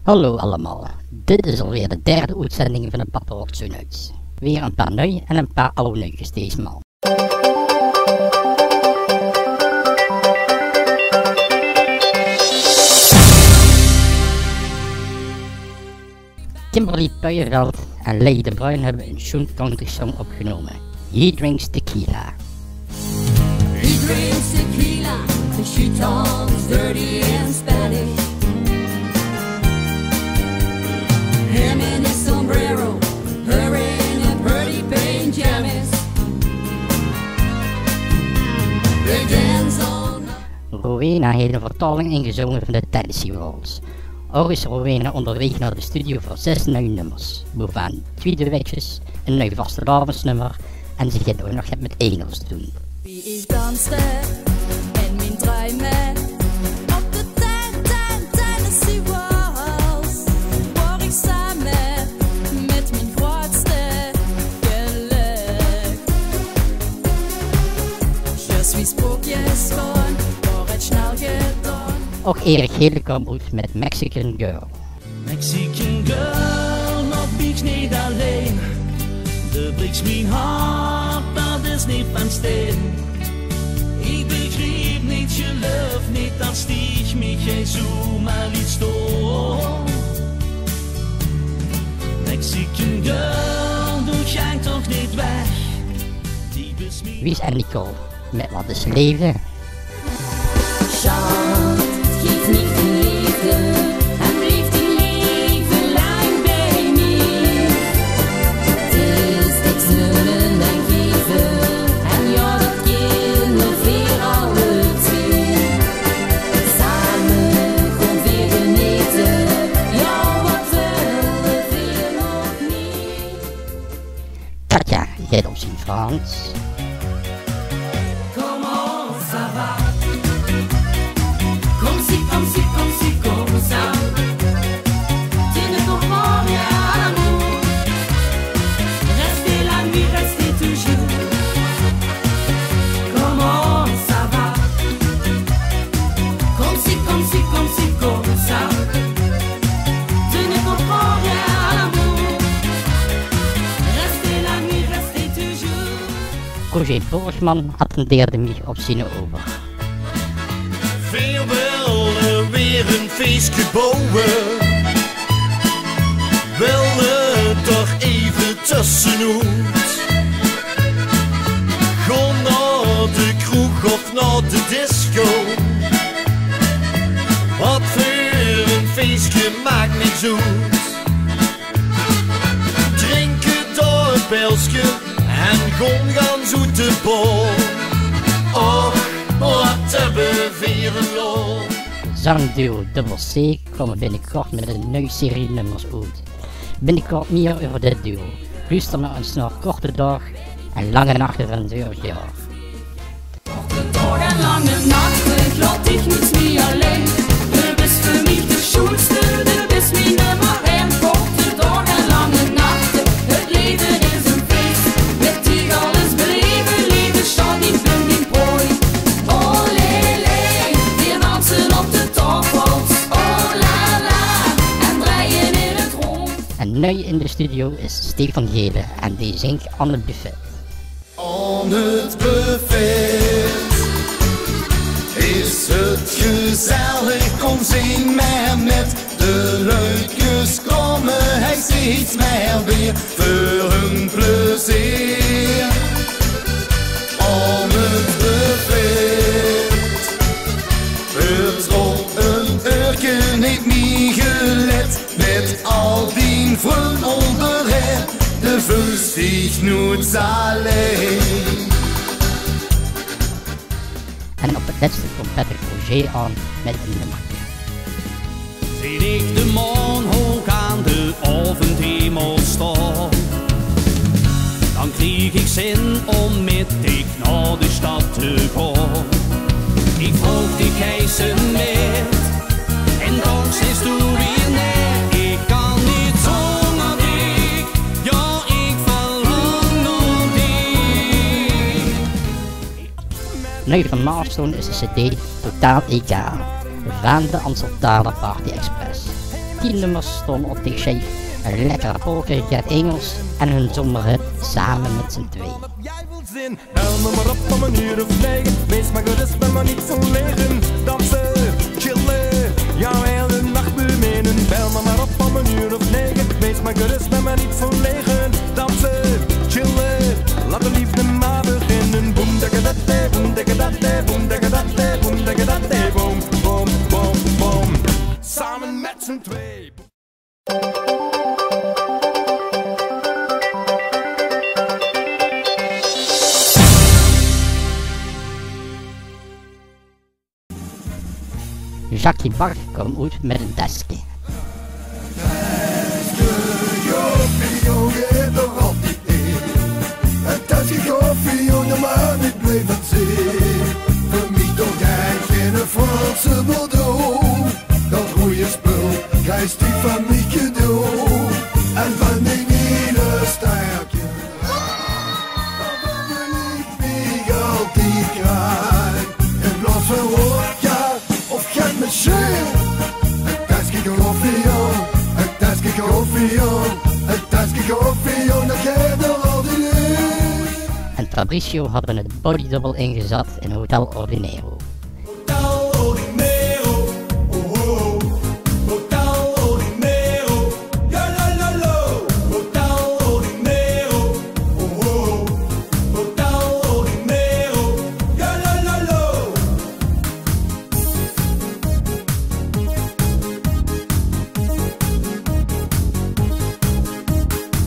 Hallo allemaal, dit is alweer de derde uitzending van de Papa Wordt Zo Nuits. Weer een paar nieuwe en een paar oude nieuwtjes deze maal. Kimberly Puijenveld en Lady de Bruin hebben een Shoon Country song opgenomen. He Drinks Tequila. He drinks tequila, and she talks dirty and Spanish. Him in his sombrero, her in a pretty pajamas. They dance all night. Rowena heeft een vertaling ingezongen van de Tennessee Waltz. Ook is Rowena onderweg naar de studio voor 6 nieuwe nummers. Bovenaan 2 duetjes, een nieuw vastelavondsnummer en ze gaat ook nog het met Engels doen. Wie ich tanzte in mijn Träumen op de Tennessee Waltz, war ich samen met mijn grootste geluk. Je suis spookjes gewoon, war het snel gedaan. Ook Erik Hedekamp met Mexican Girl. Mexican girl, nog bieks niet alleen. De breekt mijn hart, dat is niet van steen. Ik begreep niet, je lucht niet, dat stieg mich jij zomaar liet storen. Mexican girl, doe jij toch niet weg. Die besmeert. Wies en Nicole met Wat is Leven. Schat, geef niet de liefde en blijf die leven lang bij mij. Het is niks zullen en geven en ja, dat kinderen weer alle twee. Samen gewoon weer genieten, ja, wat willen we nog niet. Katja gaat op zijn Frans. Comment ça va? Comme si, comme ça. Tu ne comprends rien à l'amour. Restez la nuit, restez toujours. Comment ça va? Comme si, comme ça. Tu ne comprends rien à l'amour. Restez la nuit, restez toujours. Roger Borgman attendeerde mij op zijn ober. Veel willen weer een feestje bouwen. Willen toch even tussenuit. Ga naar de kroeg of naar de disco. Wat voor een feestje maakt niks uit. Drinken door een pilsje en gaan zoete bol. Och, wat hebben vieren lol. Zangduo Double C komen binnenkort met een nieuwe serie nummers uit. Binnenkort meer over dit duo. Luister naar ons naar Korte Dag en Lange Nachten van het jaar. Tag en lange Nacht, laat ich nichts mehr allein. Du bist für mich der Schulste, du bist mir nummer 1. Korte Tag en lange Nacht, het leven is een feest. Met dich alles beleven, leven staat niet in die prooi. Oh lele, wir dansen op de tafels. Oh la la, en draaien in het rond. En nu in de studio is Stefan Gele en die zingt aan het buffet. Aan het buffet is het gezellig, kom zing maar met de leukjes komen. Hij steeds maar weer voor hun plezier. Aan het buffet wordt op een uurtje niet meer gelet met al die vrienden onderheen. De vuist ich nooit alleen. En op het laatste komt Patrick Roger aan met een nummertje. Zie ik de maan hoog aan de avondhemel staan, dan kreeg ik zin om met dik naar de stad te gaan. Ik volg die keizer met en dan zit du weer neer. Ik kan niet zonder dik, ja ik verlang naar dik. Nu van Milestone is de CD Totaal Egaal van de Amsterdamse Party Express. 10 nummers stonden op de schijf. Een lekkere polka Engels en hun zomerhit samen met z'n twee. Jij wilt zin, bel me maar op om 9:00. Wees maar gerust, ben maar niet verlegen. Dansen, chillen, jouw hele nacht beminnen. Bel me maar op om 9:00. Wees maar gerust, ben maar niet verlegen. Dansen, chillen, laat de liefde maar beginnen. Boom, dekka dat, boom, dekka dat, boom, dekka dat, boom, dekka dat, boom, boom, boom, boom. Samen met z'n twee. Jackie Bach kwam uit met een tasje. Een tasje koffie, jongen, maar ik bleef het zien. Voor mij toch geen Franse Bordeaux. Dat goeie spul krijgt die van mij cadeau. En van die nieuwe sterkje. Dan wil ik mij altijd krijgen. In plaats van vodka of geen machine. Een tasje koffie, jongen. Een tasje koffie, jongen. Een tasje koffie, jongen. Dat geeft er al die lief. En Fabricio hadden het bodydouble ingezet in Hotel Ordinero. Hotel Ordinero, oh oh. Hotel Ordinero, ja la la la. Hotel Ordinero, oh oh. Hotel Ordinero, ja la la la.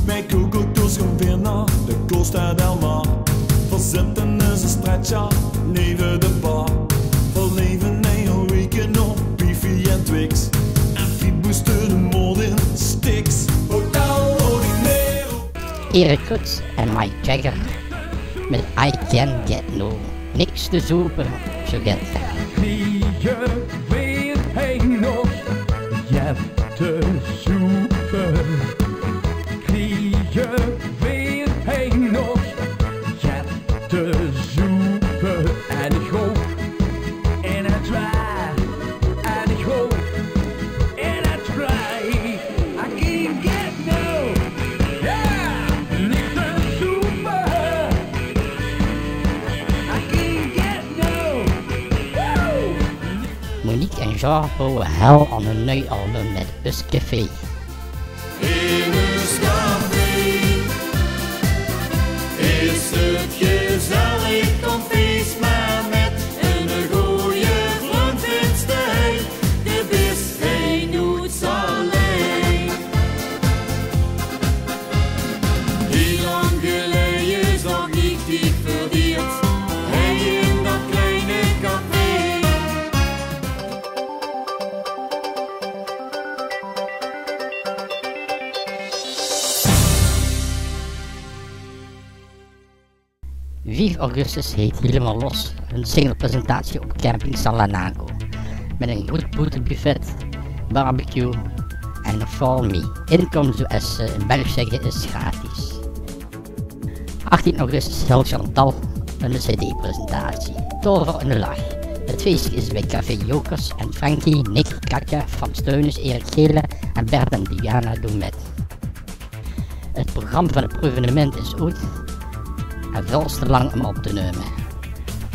Mijn koekeltoes komt weer naar de Costa del Mar. Verzitten is een stretcher, neven de bar. Voor leven een weekend op Biffy en Twix. En Fiboes de mode in sticks. Hotel Ordinero. Eric Kutz en Mike Jagger met I Can Get No. Niks te zoeken, zo get Wie je weet hij nog, je hebt te zoeken. Wie je weet hij nog, je hebt te zoeken. En ik hoop in het waar, en ik hoop in het vrij. I can get no, yeah, niks te zoeken. I can get no, woo. Monique en Jean bouwen hel aan een nieuw album met Buscafé. In een café is het gezellig, dan feest maar met een goeie vriend vindt hij. De best hij nooit alleen. Die lang geleden is nog niet diep verdiend. Hij in dat kleine café. ...5 augustus heet Helemaal Los, een singlepresentatie op camping Salanago. Met een goed boetenbuffet, barbecue en een for me. Inkom zoals ze in België zeggen is gratis. 18 augustus Hel Chantal, een cd-presentatie. Tover en de lach. Het feestje is bij Café Jokers en Frankie, Nick, Katja, Frans Teunis, Erik Gele en Bert en Diana doen met. Het programma van het evenement is uit en veel te lang om op te nemen.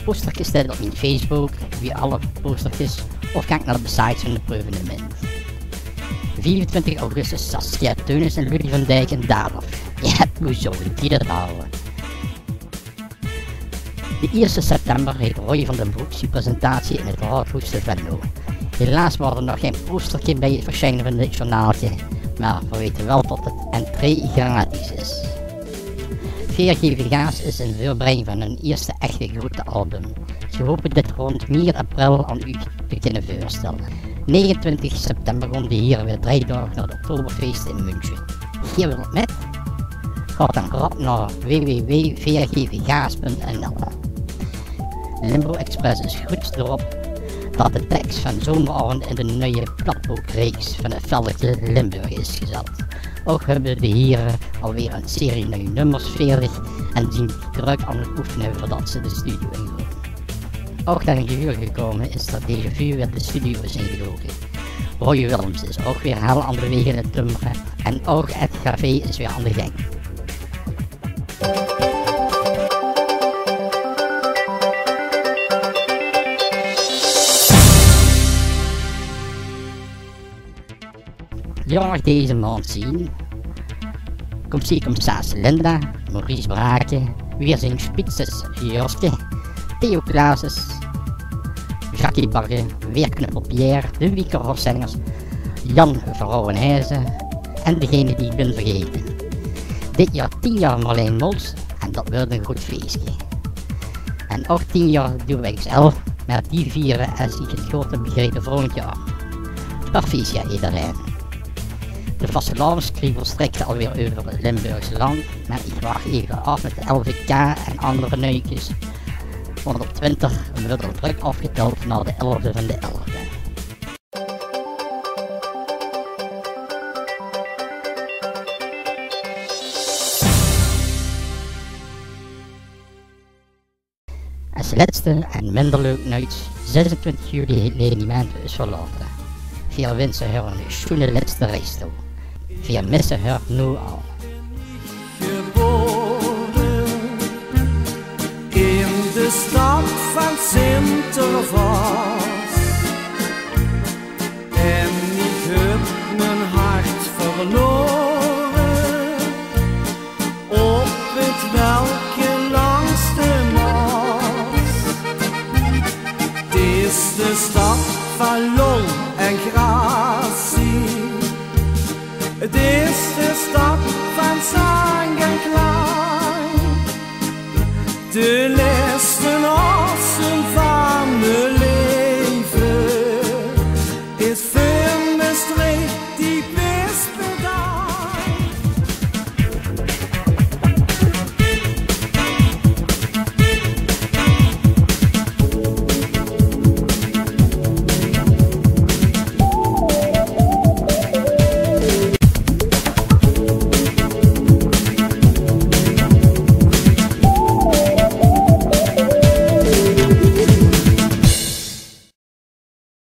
Postertjes staat op mijn Facebook, via alle postertjes, of kijk naar de site van het evenement. 24 augustus Saskia Teunis en Rudy van Dijk en Dadorf. Ja, hoezo, die dat houden. De 1 september heeft Roy van den Broek zijn presentatie in het Raadhuis te Venlo. Helaas was er nog geen postertje bij het verschijnen van dit journaaltje, maar we weten wel dat het entree gratis is. VRG Vega's is een voorbereiding van hun eerste echte grote album. Ze hopen dit rond 4 april aan u te kunnen voorstellen. 29 september gaan we hier weer 3 dagen naar het Oktoberfeest in München. Hier wil het met? Ga dan grap naar www.vrgvega's.nl. Limbo Express is goed erop dat de tekst van Zomeravond in de nieuwe platboekreeks van het veldje Limburg is gezet. Ook hebben de heren alweer een serie nieuwe nummers veerdig en zien druk aan het oefenen voordat ze de studio ingaan. Ook naar een gehuur gekomen is dat deze vuur weer de studio is ingedoken. Roy Willems is ook weer heel onderweg in het tummeren en ook het café is weer aan de gang. Langer deze maand zien komt commissaris Linda, Maurice Braken, weer zijn spitses Joske, Theo Klaases, Jackie Barre, weer Knuppel Pierre, de Wiekerhofzangers, Jan Vrouwenhuizen en degene die ik ben vergeten. Dit jaar 10 jaar Marleen Mols en dat wordt een goed feestje. En ook 10 jaar doen we XL, maar die vieren als ik het goed heb begrepen volgend jaar. Proficiat iedereen. De vastelavondskriebel strekte alweer over het Limburgse land, maar ik wacht even af met de LVK en andere neukjes. Want op 20 wordt er druk afgeteld naar de 11e van de 11e. Als laatste en minder leuk nieuws, 26 juli heeft Lady Mantua is verlaten. Veel wensen haar een schoene laatste reis toe. Veel missen haar nu al. Geboren in de stad van Sinterklaas. En ik heb mijn hart verloren op het welke langs de Maas. Het is de stad van lol en gratie. Het is de stad van zang en klank. De lessen als van mijn leven is veel.